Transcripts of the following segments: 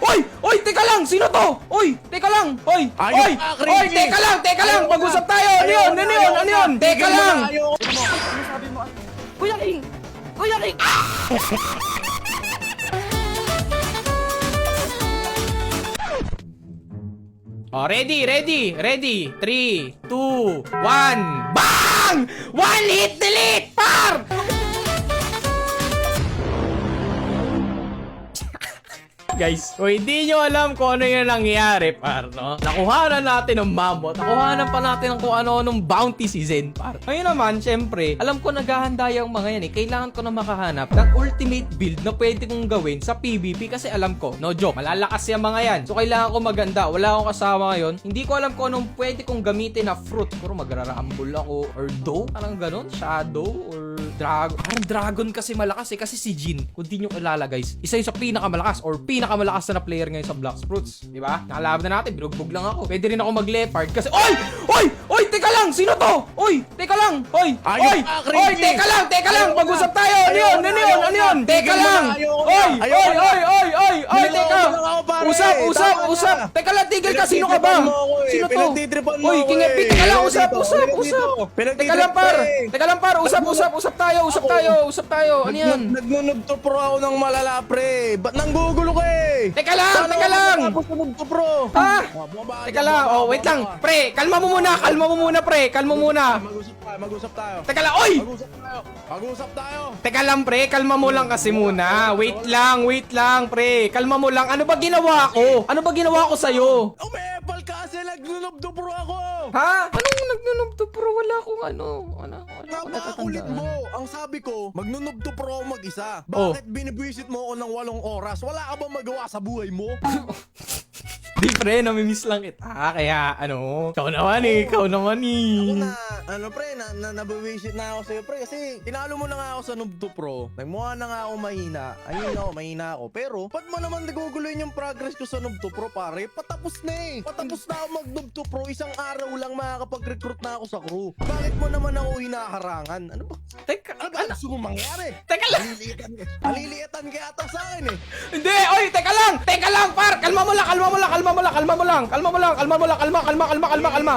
Oy! Oy! Teka lang! Sino to? Oy! Teka lang! Oy! Oy! Oy! Teka lang! Teka lang! Mag-usap tayo! Ano yun? Ano yun? Ano yun? Teka lang! Ano sabi mo? Kuya King! Kuya King! Oh, ready, ready, ready. 3, 2, 1. Bang! One hit delete, par! Guys, kung hindi nyo alam kung ano yung nangyayari, par, no? Nakuhanan natin ng mammoth. Nakuhanan pa natin ng kung ano-anong bounty si Zen, par. Ngayon naman, syempre, alam ko naghahanda yung mga yan eh. Kailangan ko na makahanap ng ultimate build na pwede kong gawin sa PvP kasi alam ko, no joke, malalakas yung mga yan. So, kailangan ko maganda. Wala akong kasama ngayon. Hindi ko alam kung anong pwede kong gamitin na fruit. Puro magra-rumble ako or doe, parang ganun, shadow or dragon. Parang dragon kasi malakas eh. Kasi si Jin, kung di nyo kilala guys, isa yung sa pinakamalakas or pinakamalakas na player ngayon sa Blox Fruits. Diba? Nakalaban na natin, binugbog lang ako. Pwede rin ako mag-leopard kasi, oy! Oy! Oy! Teka lang! Sino to? Oy! Teka lang! Oy! Oy! Oy! Teka lang! Teka lang! Mag-usap tayo! Ano yun? Ano yun? Ano yun? Teka lang! Oy! Oy! Oy! Oy! Oy! Oy! Teka! Usap! Usap! Usap! Teka lang! Tigil ka! Sino ka ba? Sino to? Oy! King Epic! Teka lang! Usap! Usap! Usap! Teka lang par! Teka lang par! Usap! Usap! Usap tayo! Usap tayo! Usap tayo! Ano yan? Nagnunugto pro ako ng malala, pre. Ba't nanggugulo ka eh? Teka lang! Teka lang! Tapos nunugto pro. Ha? Teka lang! Oh, wait lang! Pre! Kalma mo muna! Kalma mo muna, pre! Kalma muna! Mag-usap tayo. Teka lang! Oy! Mag-usap tayo. Teka lang, pre. Kalma mo lang kasi muna. Wait lang, pre. Kalma mo lang. Ano ba ginawa ko? Ano ba ginawa ko sa'yo? Umepal ka kasi nagnunugto pro ako. Ha? Anong nagnunugto pro? Wala akong ano. Wala Napakakulit mo. Ang sabi ko, magnunugto pro ako mag-isa. Oh. Bakit binibwisit mo ako ng 8 oras? Wala ka bang magawa sa buhay mo? Di, pre. Namimiss lang kita. Kaya, ano. Ikaw naman eh. Ikaw naman eh. Pre, nabawisit na ako sa'yo, pre. Kasi, tinalo mo na nga ako sa Nubto Pro. Nagmukha na nga ako mahina. Ayun ako, mahina ako. Pero, ba't mo naman naguguluhin yung progress ko sa Nubto Pro, pare? Patapos na eh. Patapos na ako mag-Nubto Pro. Isang araw lang makakapag-recruit na ako sa crew. Bakit mo naman ako hinaharangan? Ano ba? Teka, Ano ba gusto mo mangyari? Teka lang. Aliliitan ka ata sa akin eh. Hindi, oy, teka lang. Teka lang, par. Kalma mo lang, kalma mo lang, kalma mo lang, kalma mo lang. Kalma mo lang, kalma mo lang, kalma, kalma, kalma, kalma, kalma.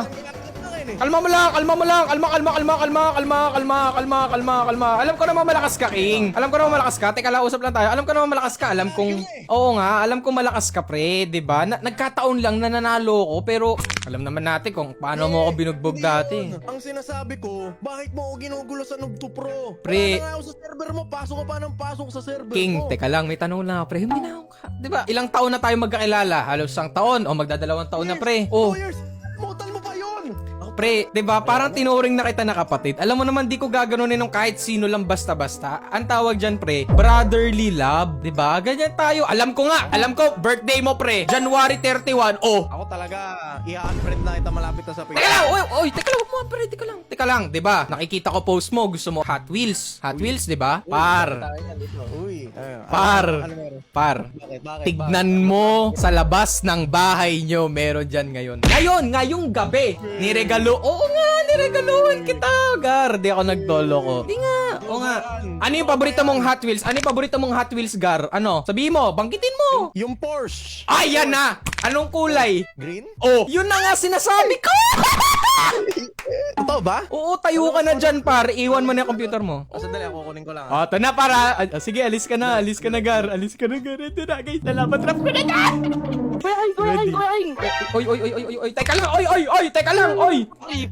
Kalma mo lang, kalma mo lang, kalma, kalma, kalma, kalma, kalma, kalma, kalma, kalma, kalma. Alam ko naman malakas ka, King. Alam ko naman malakas ka. Teka lang, usap lang tayo. Alam ko naman malakas ka. Alam kong, oo nga, alam kong malakas ka, pre, 'di ba? Nagkataon lang na nanalo ko, pero alam naman natin kung paano mo ako binugbog dati. Ang sinasabi ko, bakit mo ako ginugulo sa Nubto Pro? Pre. Wala na nga ako sa server mo, pasok ka pa ng pasok sa server King, mo. teka lang, may tanong lang ako, pre. Hindi na ako, 'di ba? Ilang taon na tayo magkakilala? Halos isang taon o magdadalawang taon na, pre. Oh. 2 years, mutal mo pa yun! Pre, 'di ba? Parang tinuring na kita na kapatid. Alam mo naman di ko gaganunin ng kahit sino lang basta-basta. Ang tawag diyan, pre, brotherly love, 'di ba? Ganyan tayo. Alam ko nga, alam ko birthday mo, pre. January 31. Oh. Ako talaga, i-unfriend na kita malapit na sa Teka Facebook. lang, oy, teka lang, mga pre, teka lang. Teka lang, 'di ba? Nakikita ko post mo, gusto mo Hot Wheels. Hot Wheels, 'di ba? Par. Uy, Par. ano meron? Par. Bakit? Tignan mo sa labas ng bahay nyo, meron dyan ngayon. Ngayong gabi, niregalo. Oo nga, niregaluhan kita, Gar. Di ako nagdolo ko. Di nga, oo nga. Ano yung paborito mong Hot Wheels? Ano yung paborito mong Hot Wheels, Gar? Ano? Sabihin mo, banggitin mo. Yung Porsche. Ay, yan na. Anong kulay? Green? Oh, yun na nga sinasabi ko. Totoo ba? Oo, tayo ka na dyan, par. Iwan mo na yung computer mo. Sandali, ako kunin ko lang. Oh, ito na, para. Sige, alis ka na, Gar. Alis ka na, Gar. Ito na, guys. Nalaban trap ko na dyan. Kuya King! Oy, teka lang, oy, teka lang, oy.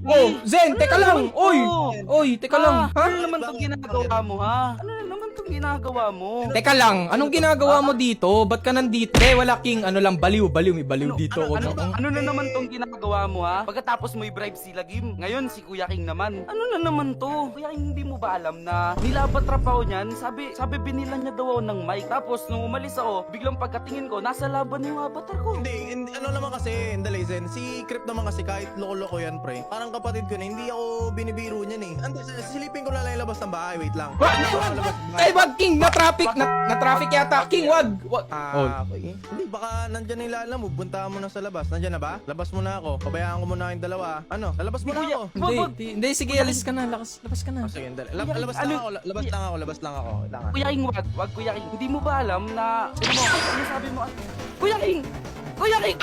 Oh, Zen, teka lang, oy. Oy, teka lang. Ha? Ano naman itong ginagawa mo, ha? Ano naman itong ginagawa mo? Teka lang, anong ginagawa mo dito? Ba't ka nandito? Wala, King, ano lang, baliw, may baliw dito. Ano na naman tong ginagawa mo, ha? Pagkatapos mo i-bribe si Lagim, ngayon si Kuya King naman. Ano na naman to? Kuya King, hindi mo ba alam na nilabatrap ako niyan? Sabi binila niya daw ako ng mic. Tapos nung umalis ako, biglang pagkatingin ko, nasa laban yung avatar ko. Hindi, ano naman kasi, Dali, Zen, si Crip naman kasi kahit loko-loko yan, pre. Parang kapatid ko na, hindi ako binibiro niyan eh. Silipin ko na lang yung labas ng bahay, wait lang. Ay, wag, King, na-traffic yata. King, wag. Okay. Hindi, baka nandyan na yung lala mo, punta mo na sa labas. Nandyan na ba? Labas mo na ako. Pabayaan ko muna yung dalawa. Ano? Lalabas mo na Kuya, ako. Hindi, sige, alis ka na, labas ka na. Sige, dali. Labas lang ako. Labas lang ako. Wait lang. Kuya King, wag Kuya King. Hindi mo ba alam na... Ano sabi mo? Kuya Kuya King! Kuya King!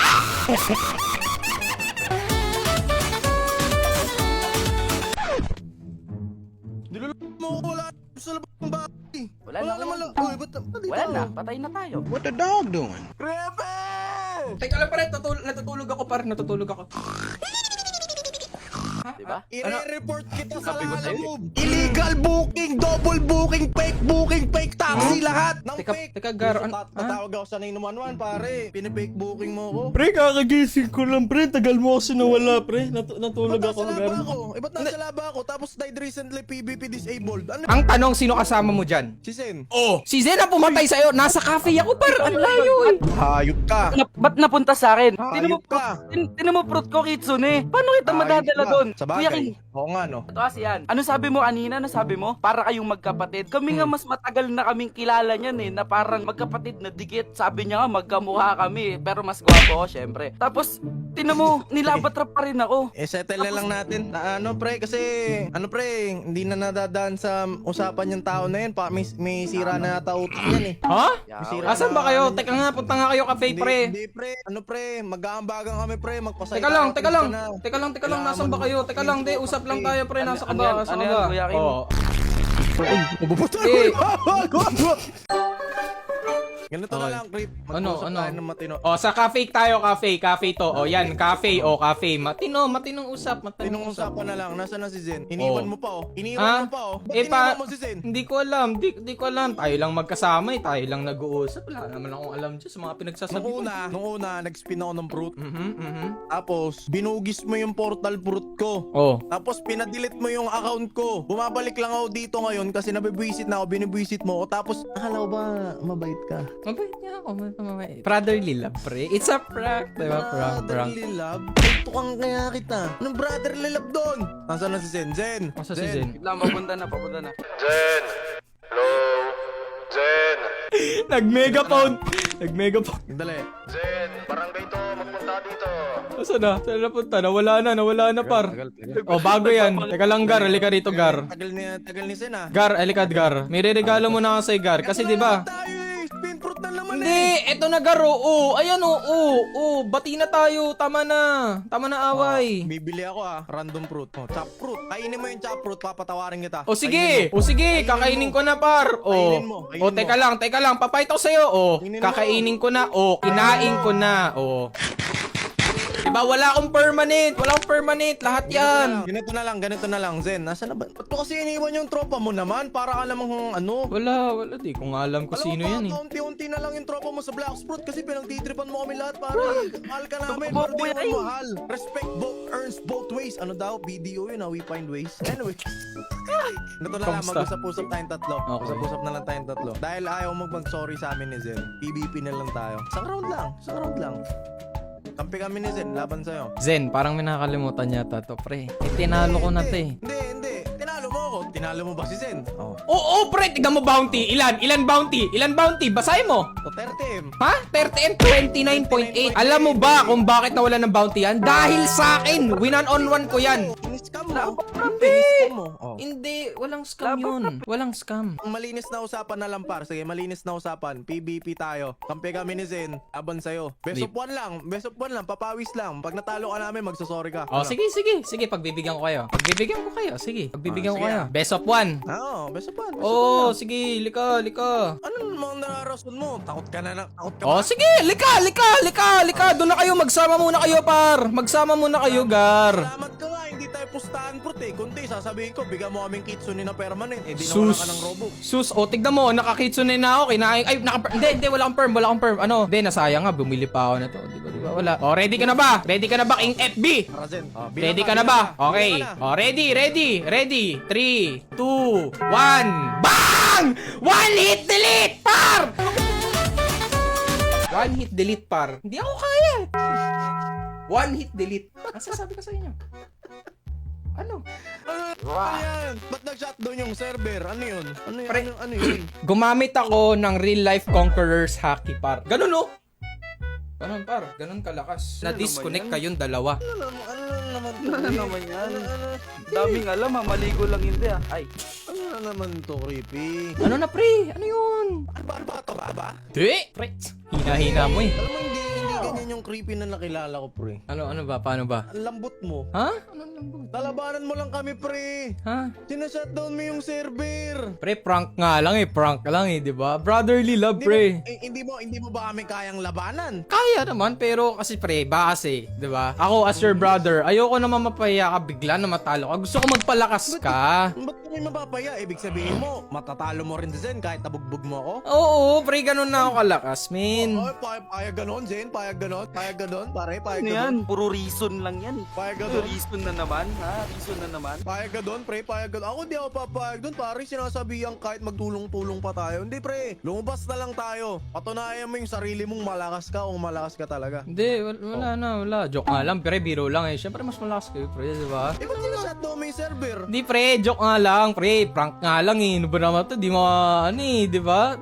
Nilulunod mo ko, wala sa labas ng bahay. Wala na, naman wala. lang. Uy, ba't dito? Wala na, patay na tayo. Crepe! Teka lang pare, natutulog ako par, natutulog ako. Diba? I-report kita sa Sabi ko lahat sa'yo. mo. Illegal booking, double booking, fake taxi, lahat ng Teka, fake. teka, Gar, Tatawag ako sa 911, pare. Pinifake booking mo ko. Pre, kakagising ko lang pre, tagal mo kasi nawala pre, natulog Ba't ako. nasa laba ako? Ba't nasa laba ako? Tapos died recently, PvP disabled. Ano? Ang tanong, sino kasama mo dyan? Si Sen. Oh, si Zen ang pumatay sa'yo, nasa cafe ako par, ang layo eh. Hayop ka. Ba't napunta sa akin? Tinan mo, Hayop ka. tinan mo fruit ko, Kitsune. Paano kita Hayop madadala ka. doon? Sa Kuya King, bagay. Oo nga, no? ito kasi yan. Ano sabi mo kanina? Ano sabi mo? Para kayong magkapatid. Kami nga mas matagal na kaming kilala niyan eh, na parang magkapatid na dikit. Sabi niya nga magkamukha kami, pero mas gwapo ako syempre. Tapos, tinan mo, nilabatrap pa rin ako. Settle na lang natin. Ano pre, kasi hindi na nadadaan sa usapan yung tao na yun. May sira na yata utak yan eh. Ha? Sira Asan na- ba kayo? Teka nga, punta nga kayo cafe pre. Hindi pre, mag-aambagan kami pre, magpasaya. Teka lang, nasan ba kayo? Teka lang, di, usap lang tayo pre, nasa ka Ano ba? yan? Nasa Ano ka yan, ba? Kuya King? Oo. Mabubutay Eh. Ganito na lang, Creep. Ano? Mag-usap tayo ng matino. Oh, sa cafe tayo, cafe to. Oh, yan, cafe. Matinong usap, Tinong usapan na lang, nasa na si Zen? Iniwan mo pa oh. Ha? Iniwan mo pa oh. Ba't Eh, iniwan mo si Zen? Hindi ko alam, di ko alam. Tayo lang magkasama eh, tayo lang nag-uusap. Wala naman akong alam dyan sa mga pinagsasabi ko. Nung una, nag-spin ako ng fruit. Mhm. Tapos, binugis mo yung portal fruit ko. Oh. Tapos, pinadelete mo yung account ko. Bumabalik lang ako dito ngayon kasi nabibwisit na ako, binibwisit mo ako. Tapit akala ko ba mabait ka? Mabait niya ako, mabait. Brotherly love, pre. It's a prank, diba? Prank. Brotherly love? Ito kang kaya kita. Anong brotherly love doon? Nasaan na si Zen? Zen! Asa si Zen? Wait lang, papunta na. Zen! Hello? Zen! Nag-megaphone! Dali. Zen! Barangay to, magpunta dito. Asa na? Saan napunta? Nawala na par. Oh, bago yan. Teka lang, Gar. Halika rito, Gar. Tagal ni Zen ah. Gar, halika, Gar. May regalo mo na ako sa'yo, Gar. Kasi, di ba? Tayo eh! Spin fruit na naman eh! Hindi, eto na, Gar. Oh, ayan, oh. Bati na tayo. Tama na away. Bibili ako ah. Random fruit. Oh, chop fruit. Kainin mo yung chop fruit, papatawarin kita. O sige, kakainin ko na par. Kainin mo, kainin O teka lang, papayto sa'yo. O, Kainin mo. kakainin ko na. O, kinain ko na. O. Diba, wala akong permanent. Lahat yan. Ganito na lang, Zen. Nasaan na ba? Ba't mo kasi iniwan yung tropa mo naman? Para ka namang ano? Wala. Di ko nga alam kung Alam sino mo yan eh. ba, unti-unti na lang yung tropa mo sa Black Fruit kasi pinagtitripan mo kami lahat, pare. Mahal ka namin, pero di Kuya mo mahal. Respect earns both ways. Ano daw? BDO yun, we find ways. Anyway. Ganito na lang, Kamusta? mag-usap-usap tayong tatlo. Okay. Usap-usap na lang tayong tatlo. Dahil ayaw mag-sorry sa amin ni Zen, PvP na lang tayo. Isang round lang. Kampi kami ni Zen, laban sa'yo. Zen, parang may nakakalimutan yata to, pre. Tinalo ko na to eh. Hindi. Tinalo mo ako. Tinalo mo ba si Zen? Oo. Oo, pre, tignan mo bounty. Ilan bounty? Basahin mo. So, 30M. Ha? 30 and 29.8. Alam mo ba kung bakit nawala ng bounty yan? Dahil sa akin. Win-on-1 ko yan. Ini-scam mo. Hindi. mo. Oh. Hindi. Walang scam yun. Walang scam. Malinis na usapan na lang par. Sige, malinis na usapan. PvP tayo. Kampi kami ni Zen. Laban sa'yo. Best of one lang. Papawis lang. Pag natalo ka namin, magsasorry ka. Oh, sige. Pagbibigyan ko kayo. Sige, pagbibigyan ko sige. kayo. Best of one. Oo, best of one. Oh, sige. Lika. Ano namang nararason mo? Takot ka Oh, ba? sige. Lika. Doon na kayo. Magsama muna kayo, par. Magsama muna kayo, Gar. Salamat ka nga. Hindi tayo pustahan fruit eh. Kundi, sasabihin ko, bigyan mo kaming kitsune na permanent. Eh, di nawala ka ng Robux. Sus, tignan mo, nakakitsune na ako, kinain, hindi, wala akong perm, ano, nasayang nga, bumili pa ako na to, di ba, wala. Oh, ready ka na ba, King FB? Para Zen. Oh, Ready ka na ba? Okay. Oh, ready. 3, 2, 1, BANG! One hit delete, par! One hit delete, par. Hindi ako kaya. One hit delete. Ang sasabi ko sa inyo? Ano? Ano yan? Ba't nag-shutdown yung server? Ano yun? Pre. Ano yun? Gumamit ako ng real life conquerors hockey, par. Ganun, no? Ganun, par. Ganun kalakas. Na-disconnect kayong dalawa. Ano naman yan? Daming alam ha, maligo lang hindi ah. Ay, Ano na naman to, creepy? Ano na, pre? Ano yun? Ano ba? Ito ba? Di! Pre, hina-hina mo eh. Alam mo, hindi creepy na nakilala ko, pre. Ano ba? Paano ba? Ang lambot mo. Ha? Anong lambot? Lalabanan mo lang kami, pre. Ha? Sinashutdown mo yung server. Pre, prank nga lang eh. Prank lang eh, di ba? Brotherly love, pre. Hindi mo ba kami kayang labanan? Kaya naman, pero kasi pre, base, di ba? Ako as your brother, ayoko naman mapahiya ka bigla na matalo ka. Gusto ko magpalakas ka. Ba't kami mapapaya? Ibig sabihin mo, matatalo mo rin si Zen kahit nabugbog mo ako? Oo, pre, ganun na ako kalakas, men. Ay, payag ganon, Zen. Payag ganon, pare. Payag Ano ganon. yan? Puro reason lang yan. Payag Puro ganon. reason na naman, ha? Reason na naman. Payag ganon, pre. Payag ganon. Ako di ako papayag doon, pare. Sinasabihan kahit magtulong-tulong pa tayo. Hindi, pre. Lumabas na lang tayo. Patunayan mo yung sarili mong malakas ka o malakas ka talaga. Hindi, wala. Joke nga lang, pre, biro lang eh. Siyempre, mas malakas kayo, pre, di ba? Eh, ba't sinashutdown mo yung server? Hindi, pre, joke nga lang, pre. Prank nga lang eh. Ano ba naman to? Di mo, ano eh, di ba?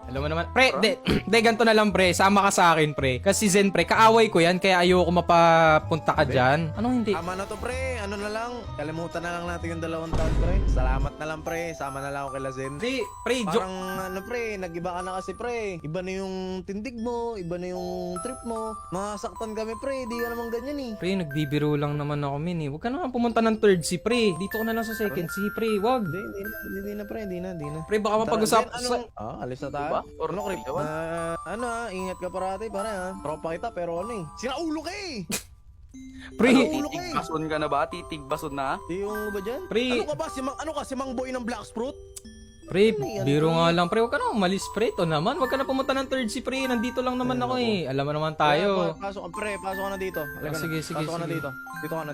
Alam mo naman, pre, de, ganito na lang, pre. Sama ka sa akin, pre. Kasi Zen, pre, kaaway ko yan, kaya ayoko mapapunta ka dyan. Anong hindi? Tama na to, pre. Ano na lang. Kalimutan na lang natin yung 2 taon, pre. Salamat na lang, pre. Sama na lang ako kay Zen. Hindi, pre, joke. Parang ano, pre, nag-iba ka na kasi, pre. Iba na yung tindig mo, iba na yung trip mo. Nasaktan kami, pre. Di ka naman ganyan eh. Pre, nagbibiro lang naman ako, min eh. Huwag ka naman pumunta ng third C, pre. Dito ka na lang sa second C, pre. Wag. Hindi na, pre. Hindi na. Pre, baka mapag-usap Zen, alis na tayo. Ba? Or Ano, Krip? ewan. Ingat ka parati, pare, ha? Tropa kita, pero ano eh. Sinaulo ka eh! Pre, Ano? Titigbason ka na ba? Titigbason na? Di yung ba dyan? Pre. Ano ka ba? Si Mang Boy ng Black Fruit? pre, biro nga lang, pre. Huwag ka na umalis, pre. Ito naman. Huwag ka na pumunta ng third C, pre. Nandito lang naman ako eh. Alam mo naman tayo. Pasok ka, pre. Pasok ka na dito. Halika na. Sige. Pasok ka na dito. Dito ka na.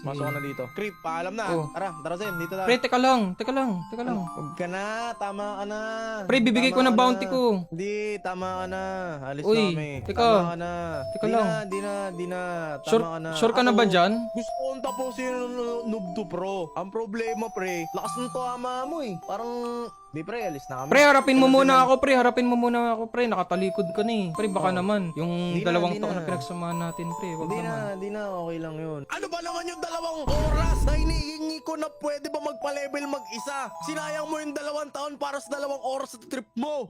Pasok ka na dito. Krip, paalam na. Oh. Tara, Zen. Dito tayo. Pre, teka lang. Huwag ka na. Tama ka na. Pre, bibigay ko Tama ng ka bounty na. ko. Hindi, tama ka na. Alis Uy, na kami. teka. Tama ka na. Teka lang. Di na. Tama Sure, ka na. sure ka na ba dyan? Gusto kong tapusin yung Noob to Pro. Ang problema, pre, lakas ng tama mo eh. Parang, di pre, alis na kami. Pre, harapin mo muna ako, pre. Nakatalikod ka na eh. Pre, baka naman. Yung Di na, 2 di taon na. na pinagsamahan natin, pre. Wag naman. Di na, okay lang yun. Ano ba naman yung 2 oras na hinihingi ko na pwede ba magpa-level mag-isa? Sinayang mo yung 2 taon para sa 2 oras sa trip mo.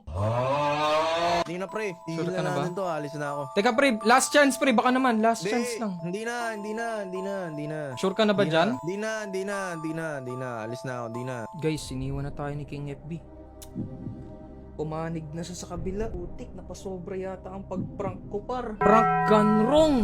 Di na, pre. Sure Tigil ka na na ba? natin to, alis na ako. Teka, pre. Last chance, pre. Baka naman. Last chance lang. Hindi na. Sure ka na ba dyan? Di na. Alis na ako, di na. Guys, iniwan na tayo ni King FB. Pumanig na siya sa kabila. Putik, napasobra yata ang pag-prank ko, par. Prank gone wrong.